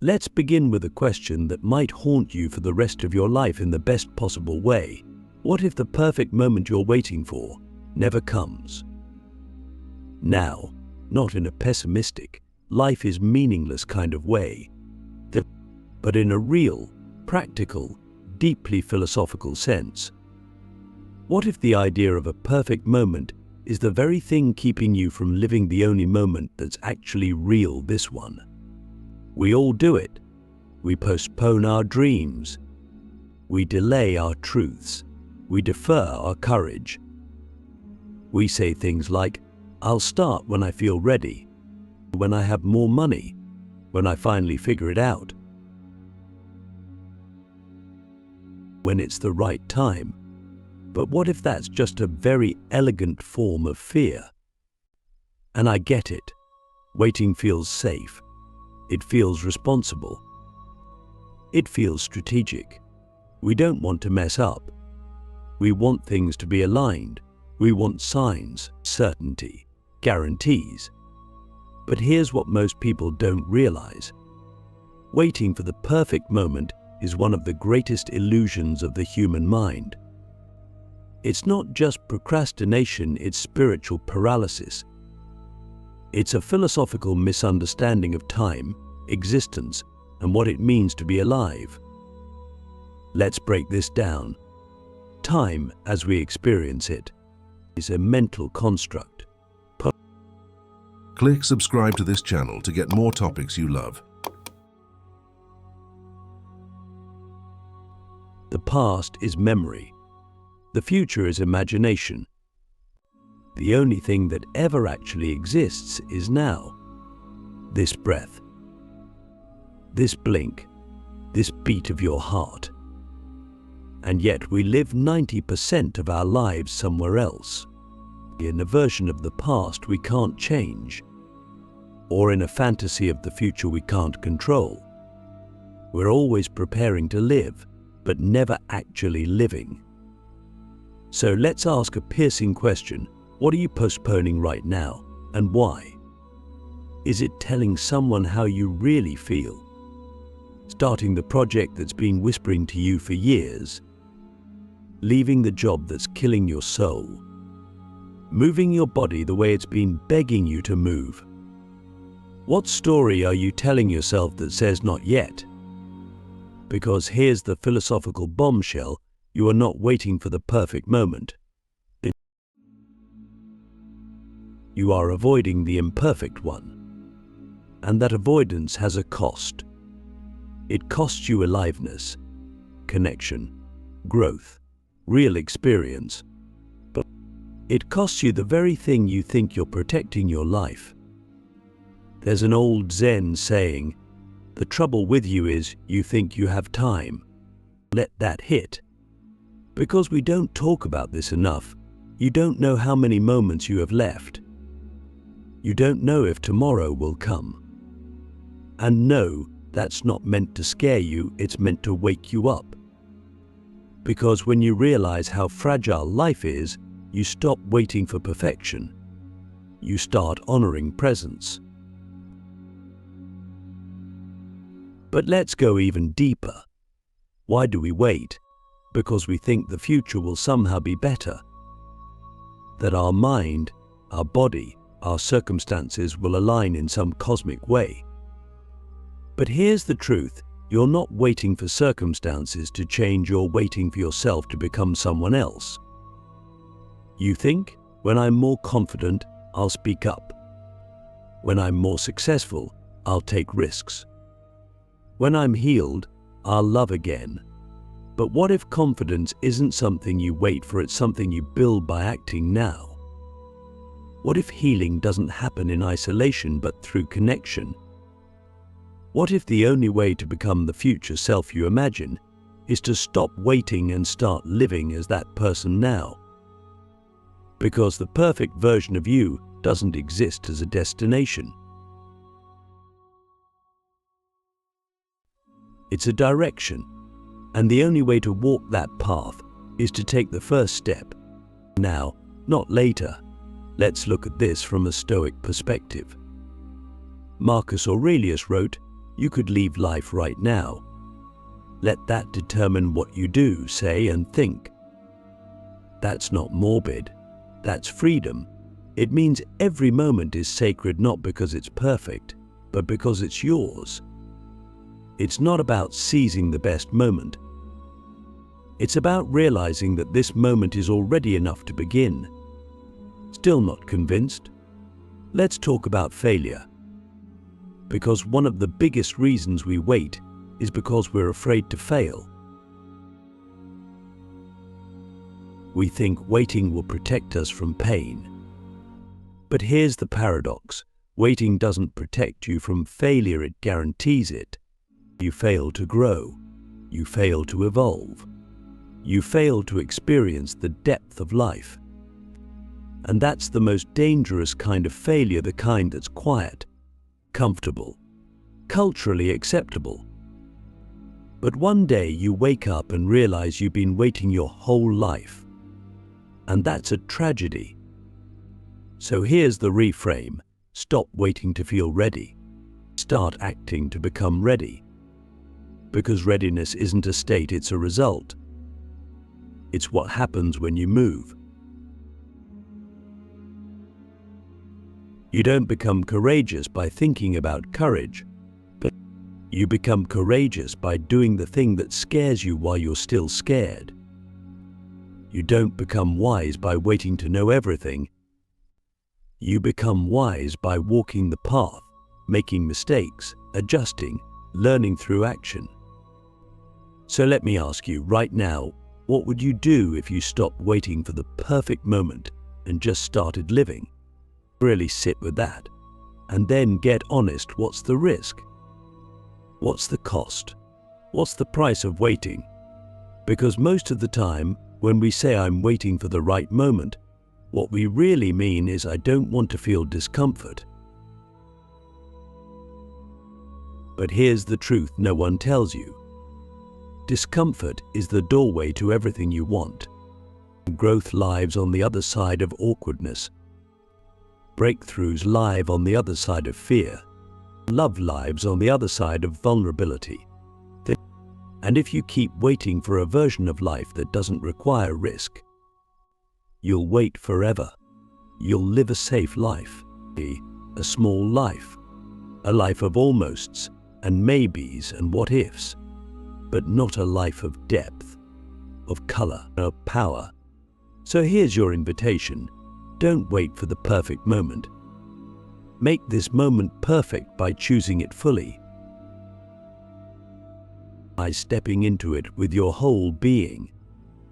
Let's begin with a question that might haunt you for the rest of your life in the best possible way. What if the perfect moment you're waiting for never comes? Now, not in a pessimistic, life is meaningless kind of way, but in a real, practical, deeply philosophical sense. What if the idea of a perfect moment is the very thing keeping you from living the only moment that's actually real, this one? We all do it. We postpone our dreams. We delay our truths. We defer our courage. We say things like, "I'll start when I feel ready, when I have more money, when I finally figure it out, when it's the right time." But what if that's just a very elegant form of fear? And I get it. Waiting feels safe. It feels responsible. It feels strategic. We don't want to mess up. We want things to be aligned. We want signs, certainty, guarantees. But here's what most people don't realize. Waiting for the perfect moment is one of the greatest illusions of the human mind. It's not just procrastination, it's spiritual paralysis. It's a philosophical misunderstanding of time, existence, and what it means to be alive. Let's break this down. Time, as we experience it, is a mental construct. Click subscribe to this channel to get more topics you love. The past is memory. The future is imagination. The only thing that ever actually exists is now. This breath, this blink, this beat of your heart. And yet we live 90% of our lives somewhere else, in a version of the past we can't change, or in a fantasy of the future we can't control. We're always preparing to live, but never actually living. So let's ask a piercing question. What are you postponing right now, and why? Is it telling someone how you really feel? Starting the project that's been whispering to you for years? Leaving the job that's killing your soul? Moving your body the way it's been begging you to move? What story are you telling yourself that says not yet? Because here's the philosophical bombshell: you are not waiting for the perfect moment. You are avoiding the imperfect one. And that avoidance has a cost. It costs you aliveness, connection, growth, real experience. But it costs you the very thing you think you're protecting your life. There's an old Zen saying, "The trouble with you is you think you have time." Let that hit. Because we don't talk about this enough, you don't know how many moments you have left. You don't know if tomorrow will come. And no, that's not meant to scare you, it's meant to wake you up. Because when you realize how fragile life is, you stop waiting for perfection. You start honoring presence. But let's go even deeper. Why do we wait? Because we think the future will somehow be better. That our mind, our body, our circumstances will align in some cosmic way. But here's the truth: you're not waiting for circumstances to change, you're waiting for yourself to become someone else. You think, when I'm more confident, I'll speak up. When I'm more successful, I'll take risks. When I'm healed, I'll love again. But what if confidence isn't something you wait for, it's something you build by acting now? What if healing doesn't happen in isolation but through connection? What if the only way to become the future self you imagine is to stop waiting and start living as that person now? Because the perfect version of you doesn't exist as a destination. It's a direction, and the only way to walk that path is to take the first step. Now, not later. Let's look at this from a Stoic perspective. Marcus Aurelius wrote, You could leave life right now. Let that determine what you do, say, and think. That's not morbid. That's freedom. It means every moment is sacred not because it's perfect, but because it's yours. It's not about seizing the best moment. It's about realizing that this moment is already enough to begin. Still not convinced? Let's talk about failure. Because one of the biggest reasons we wait is because we're afraid to fail. We think waiting will protect us from pain. But here's the paradox. Waiting doesn't protect you from failure, it guarantees it. You fail to grow. You fail to evolve. You fail to experience the depth of life. And that's the most dangerous kind of failure, the kind that's quiet, comfortable, culturally acceptable. But one day you wake up and realize you've been waiting your whole life. And that's a tragedy. So here's the reframe. Stop waiting to feel ready. Start acting to become ready. Because readiness isn't a state, it's a result. It's what happens when you move. You don't become courageous by thinking about courage, but you become courageous by doing the thing that scares you while you're still scared. You don't become wise by waiting to know everything. You become wise by walking the path, making mistakes, adjusting, learning through action. So let me ask you right now, what would you do if you stopped waiting for the perfect moment and just started living? Really sit with that. And then get honest. What's the risk? What's the cost? What's the price of waiting? Because most of the time, when we say I'm waiting for the right moment, what we really mean is I don't want to feel discomfort. But here's the truth no one tells you. Discomfort is the doorway to everything you want. Growth lives on the other side of awkwardness. Breakthroughs live on the other side of fear. Love lives on the other side of vulnerability. And if you keep waiting for a version of life that doesn't require risk, you'll wait forever. You'll live a safe life, a small life, a life of almosts and maybes and what ifs, but not a life of depth, of color, of power. So here's your invitation. Don't wait for the perfect moment. Make this moment perfect by choosing it fully. By stepping into it with your whole being.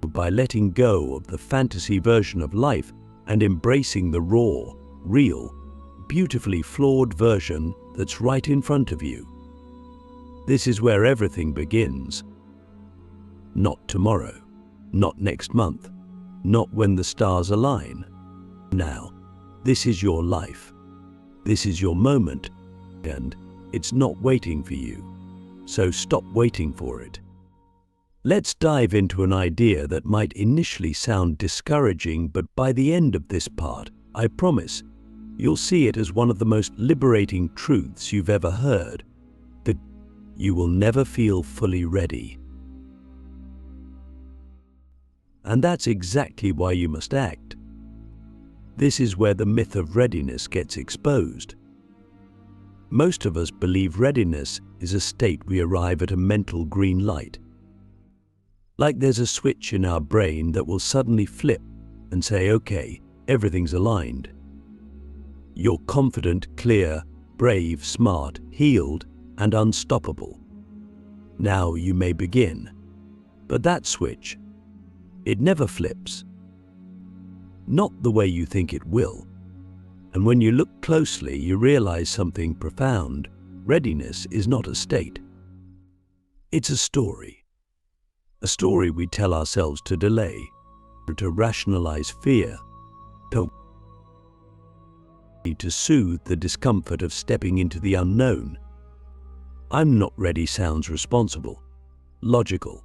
By letting go of the fantasy version of life and embracing the raw, real, beautifully flawed version that's right in front of you. This is where everything begins. Not tomorrow, not next month, not when the stars align. Now, this is your life. This is your moment, and it's not waiting for you. So stop waiting for it. Let's dive into an idea that might initially sound discouraging, but by the end of this part, I promise, you'll see it as one of the most liberating truths you've ever heard. That you will never feel fully ready. And that's exactly why you must act. This is where the myth of readiness gets exposed. Most of us believe readiness is a state we arrive at a mental green light. Like there's a switch in our brain that will suddenly flip and say, okay, everything's aligned. You're confident, clear, brave, smart, healed, and unstoppable. Now you may begin. But that switch, it never flips. Not the way you think it will. And when you look closely, you realize something profound. Readiness is not a state. It's a story. A story we tell ourselves to delay, to rationalize fear, to soothe the discomfort of stepping into the unknown. I'm not ready sounds responsible, logical,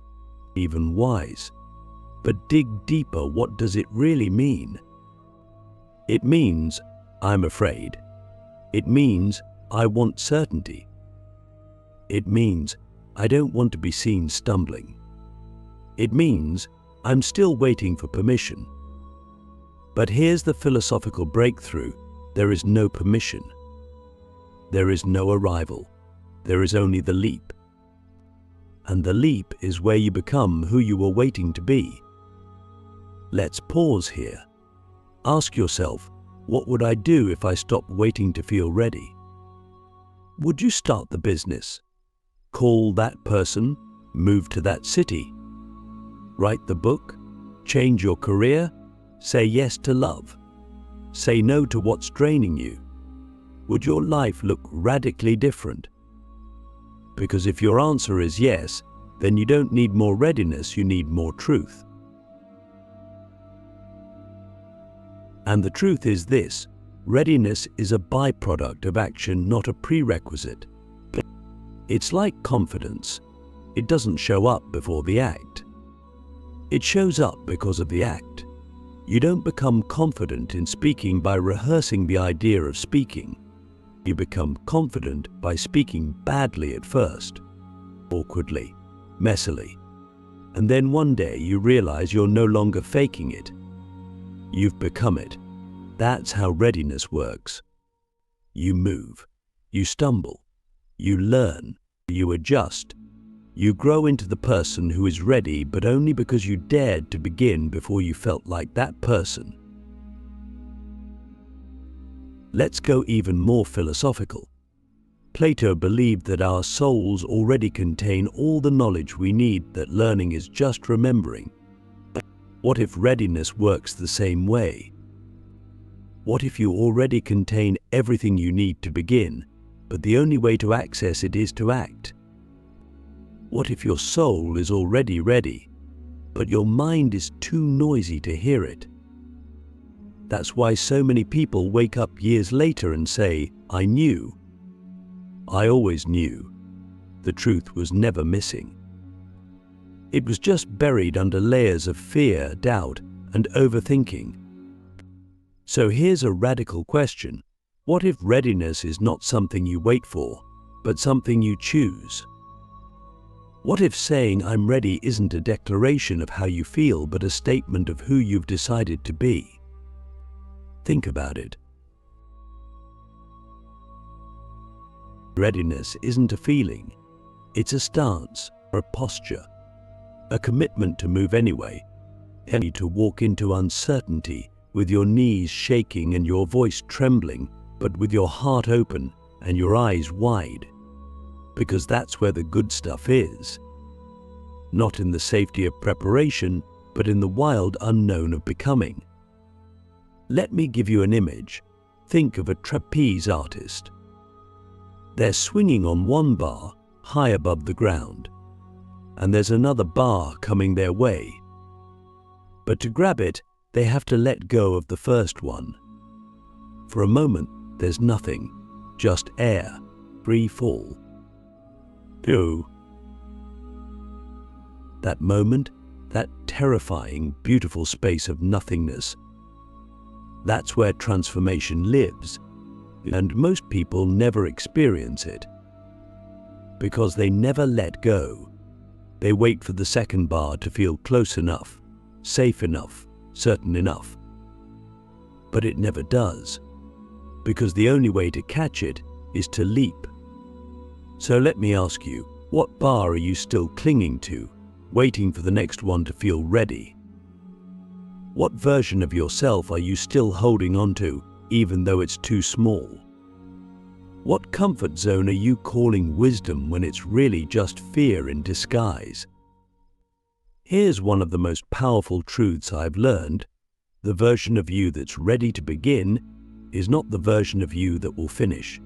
even wise. But dig deeper, what does it really mean? It means I'm afraid. It means I want certainty. It means I don't want to be seen stumbling. It means I'm still waiting for permission. But here's the philosophical breakthrough. There is no permission. There is no arrival. There is only the leap. And the leap is where you become who you were waiting to be. Let's pause here. Ask yourself, what would I do if I stopped waiting to feel ready? Would you start the business? Call that person? Move to that city? Write the book? Change your career? Say yes to love? Say no to what's draining you? Would your life look radically different? Because if your answer is yes, then you don't need more readiness, you need more truth. And the truth is this: readiness is a byproduct of action, not a prerequisite. It's like confidence. It doesn't show up before the act. It shows up because of the act. You don't become confident in speaking by rehearsing the idea of speaking. You become confident by speaking badly at first, awkwardly, messily. And then one day you realize you're no longer faking it. You've become it. That's how readiness works. You move, you stumble, you learn, you adjust. You grow into the person who is ready, but only because you dared to begin before you felt like that person. Let's go even more philosophical. Plato believed that our souls already contain all the knowledge we need, that learning is just remembering. What if readiness works the same way? What if you already contain everything you need to begin, but the only way to access it is to act? What if your soul is already ready, but your mind is too noisy to hear it? That's why so many people wake up years later and say, I knew. I always knew. The truth was never missing. It was just buried under layers of fear, doubt, and overthinking. So here's a radical question. What if readiness is not something you wait for, but something you choose? What if saying I'm ready isn't a declaration of how you feel, but a statement of who you've decided to be? Think about it. Readiness isn't a feeling. It's a stance, or a posture, a commitment to move anyway, and to walk into uncertainty with your knees shaking and your voice trembling, but with your heart open and your eyes wide. Because that's where the good stuff is. Not in the safety of preparation, but in the wild unknown of becoming. Let me give you an image. Think of a trapeze artist. They're swinging on one bar high above the ground, and there's another bar coming their way. But to grab it, they have to let go of the first one. For a moment, there's nothing, just air, free fall. That moment, that terrifying, beautiful space of nothingness, that's where transformation lives, and most people never experience it. Because they never let go. They wait for the second bar to feel close enough, safe enough, certain enough. But it never does, because the only way to catch it is to leap. So let me ask you, what bar are you still clinging to, waiting for the next one to feel ready? What version of yourself are you still holding on to, even though it's too small? What comfort zone are you calling wisdom when it's really just fear in disguise? Here's one of the most powerful truths I've learned. The version of you that's ready to begin is not the version of you that will finish.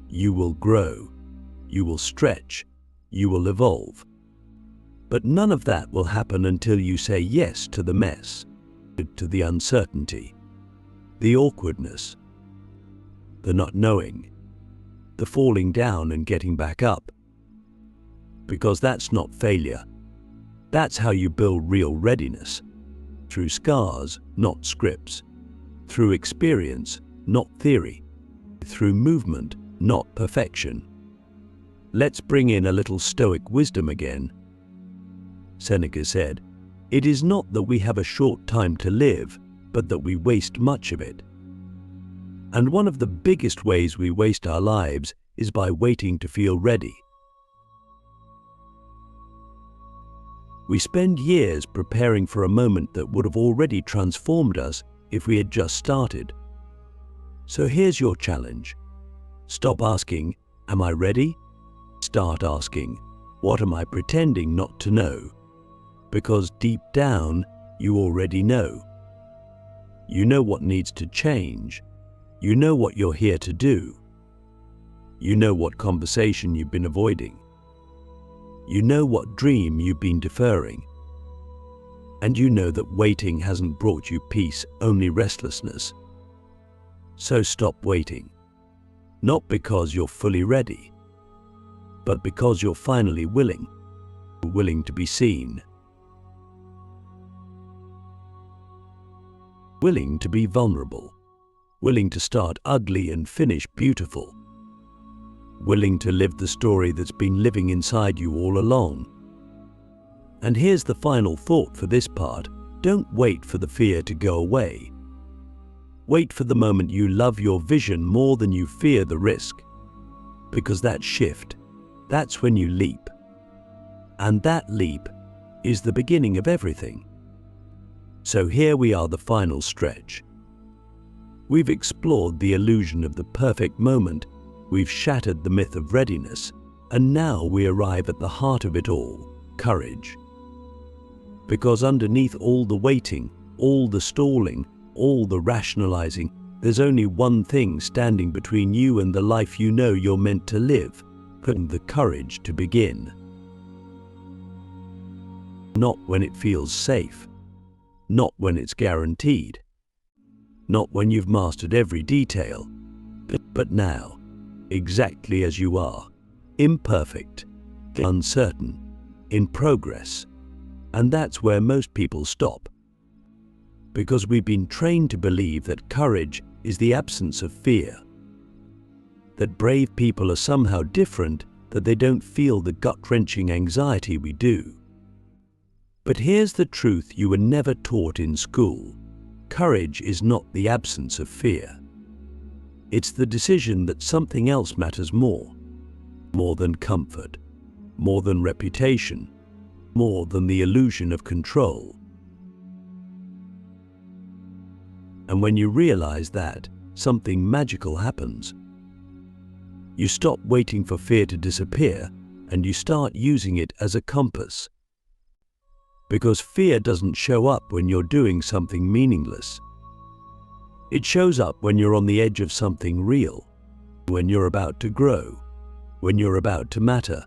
You will grow, you will stretch, you will evolve. But none of that will happen until you say yes to the mess, to the uncertainty, the awkwardness, the not knowing, the falling down and getting back up. Because that's not failure. That's how you build real readiness. Through scars, not scripts. Through experience, not theory. through movement, not perfection. Let's bring in a little Stoic wisdom again. Seneca said, "It is not that we have a short time to live, but that we waste much of it." And one of the biggest ways we waste our lives is by waiting to feel ready. We spend years preparing for a moment that would have already transformed us if we had just started. So here's your challenge. Stop asking, "Am I ready?" Start asking, "What am I pretending not to know?" Because deep down, you already know. You know what needs to change. You know what you're here to do. You know what conversation you've been avoiding. You know what dream you've been deferring. And you know that waiting hasn't brought you peace, only restlessness. So stop waiting. Not because you're fully ready, but because you're finally willing to be seen. Willing to be vulnerable. Willing to start ugly and finish beautiful. Willing to live the story that's been living inside you all along. And here's the final thought for this part. Don't wait for the fear to go away. Wait for the moment you love your vision more than you fear the risk. Because that shift, that's when you leap. And that leap is the beginning of everything. So here we are, the final stretch. We've explored the illusion of the perfect moment, we've shattered the myth of readiness, and now we arrive at the heart of it all, courage. Because underneath all the waiting, all the stalling, all the rationalizing, there's only one thing standing between you and the life you know you're meant to live, putting the courage to begin. Not when it feels safe. Not when it's guaranteed. Not when you've mastered every detail. But now, exactly as you are, imperfect, uncertain, in progress. And that's where most people stop. Because we've been trained to believe that courage is the absence of fear. That brave people are somehow different, that they don't feel the gut-wrenching anxiety we do. But here's the truth you were never taught in school. Courage is not the absence of fear. It's the decision that something else matters more. More than comfort, more than reputation, more than the illusion of control. And when you realize that, something magical happens. You stop waiting for fear to disappear, and you start using it as a compass. Because fear doesn't show up when you're doing something meaningless. It shows up when you're on the edge of something real, when you're about to grow, when you're about to matter.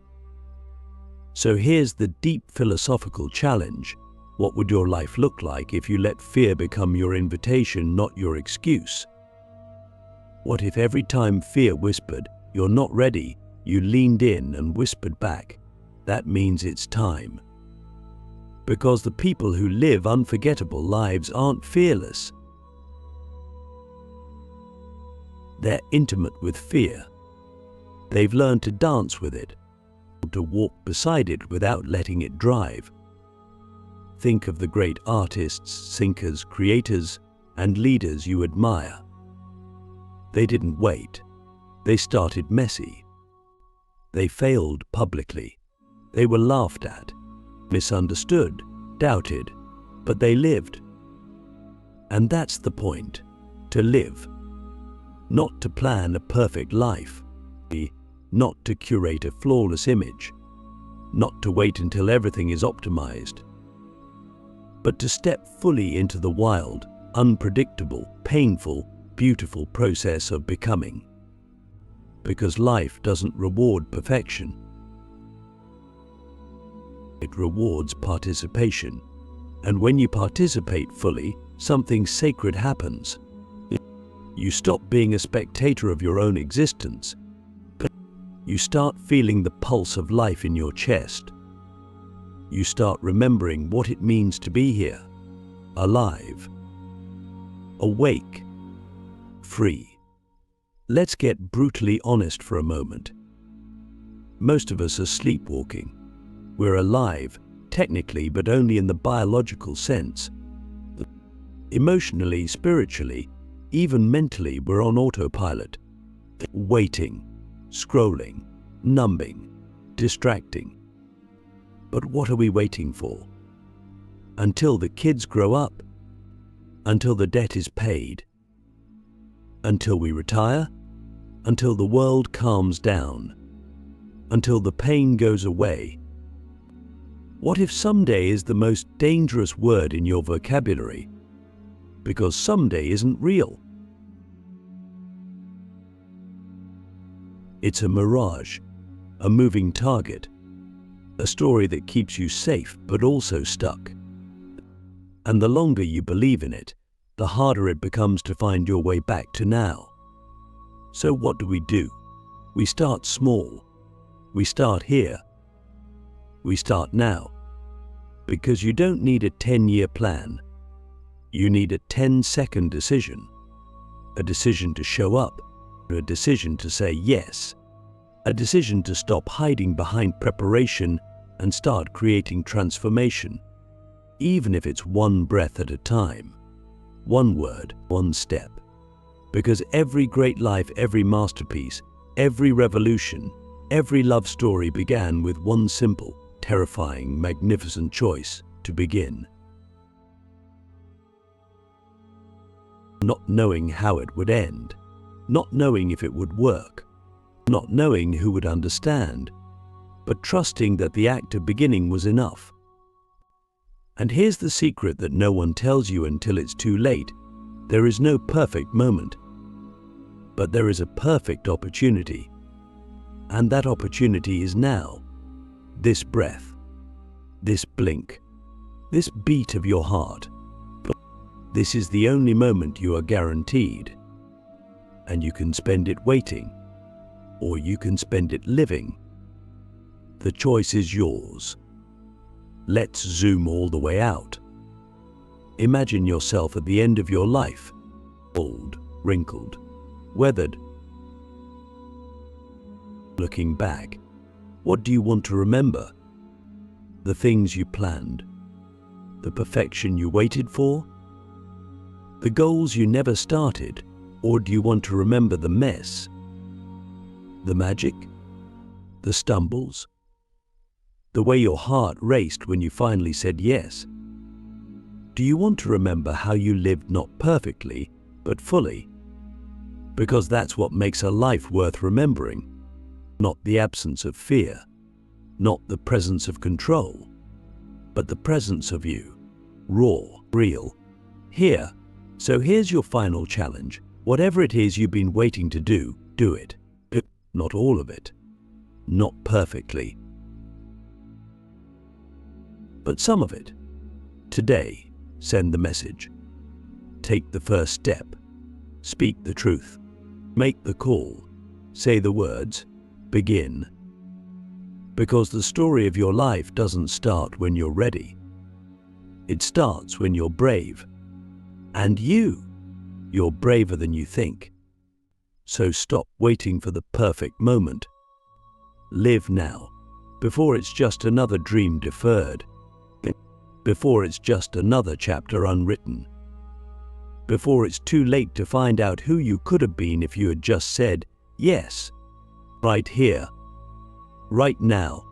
So here's the deep philosophical challenge. What would your life look like if you let fear become your invitation, not your excuse? What if every time fear whispered, "You're not ready," you leaned in and whispered back, "That means it's time"? Because the people who live unforgettable lives aren't fearless. They're intimate with fear. They've learned to dance with it, to walk beside it without letting it drive. Think of the great artists, thinkers, creators, and leaders you admire. They didn't wait. They started messy. They failed publicly. They were laughed at, misunderstood, doubted, but they lived. And that's the point, to live. Not to plan a perfect life, not to curate a flawless image, not to wait until everything is optimized, but to step fully into the wild, unpredictable, painful, beautiful process of becoming. Because life doesn't reward perfection. It rewards participation. And when you participate fully, something sacred happens. You stop being a spectator of your own existence. You start feeling the pulse of life in your chest. You start remembering what it means to be here, alive, awake, free. Let's get brutally honest for a moment. Most of us are sleepwalking. We're alive, technically, but only in the biological sense. Emotionally, spiritually, even mentally, we're on autopilot. Waiting, scrolling, numbing, distracting. But what are we waiting for? Until the kids grow up? Until the debt is paid? Until we retire? Until the world calms down? Until the pain goes away? What if someday is the most dangerous word in your vocabulary? Because someday isn't real. It's a mirage, a moving target, a story that keeps you safe but also stuck. And the longer you believe in it, the harder it becomes to find your way back to now. So what do? We start small. We start here. We start now. Because you don't need a 10-year plan. You need a 10-second decision. A decision to show up. A decision to say yes. A decision to stop hiding behind preparation and start creating transformation. Even if it's one breath at a time. One word, one step. Because every great life, every masterpiece, every revolution, every love story began with one simple, terrifying, magnificent choice to begin. Not knowing how it would end, not knowing if it would work, not knowing who would understand, but trusting that the act of beginning was enough. And here's the secret that no one tells you until it's too late. There is no perfect moment, but there is a perfect opportunity. And that opportunity is now. This breath, this blink, this beat of your heart. This is the only moment you are guaranteed. And you can spend it waiting, or you can spend it living. The choice is yours. Let's zoom all the way out. Imagine yourself at the end of your life, old, wrinkled, weathered. Looking back, what do you want to remember? The things you planned? The perfection you waited for? The goals you never started? Or do you want to remember the mess? The magic? The stumbles? The way your heart raced when you finally said yes? Do you want to remember how you lived not perfectly, but fully? Because that's what makes a life worth remembering. Not the absence of fear, not the presence of control, but the presence of you, raw, real, here. So here's your final challenge. Whatever it is you've been waiting to do, do it. Not all of it, not perfectly, but some of it. Today, send the message. Take the first step. Speak the truth. Make the call. Say the words. Begin. Because the story of your life doesn't start when you're ready. It starts when you're brave. And you're braver than you think. So stop waiting for the perfect moment. Live now, before it's just another dream deferred. Before it's just another chapter unwritten. Before it's too late to find out who you could have been if you had just said yes. Right here, right now.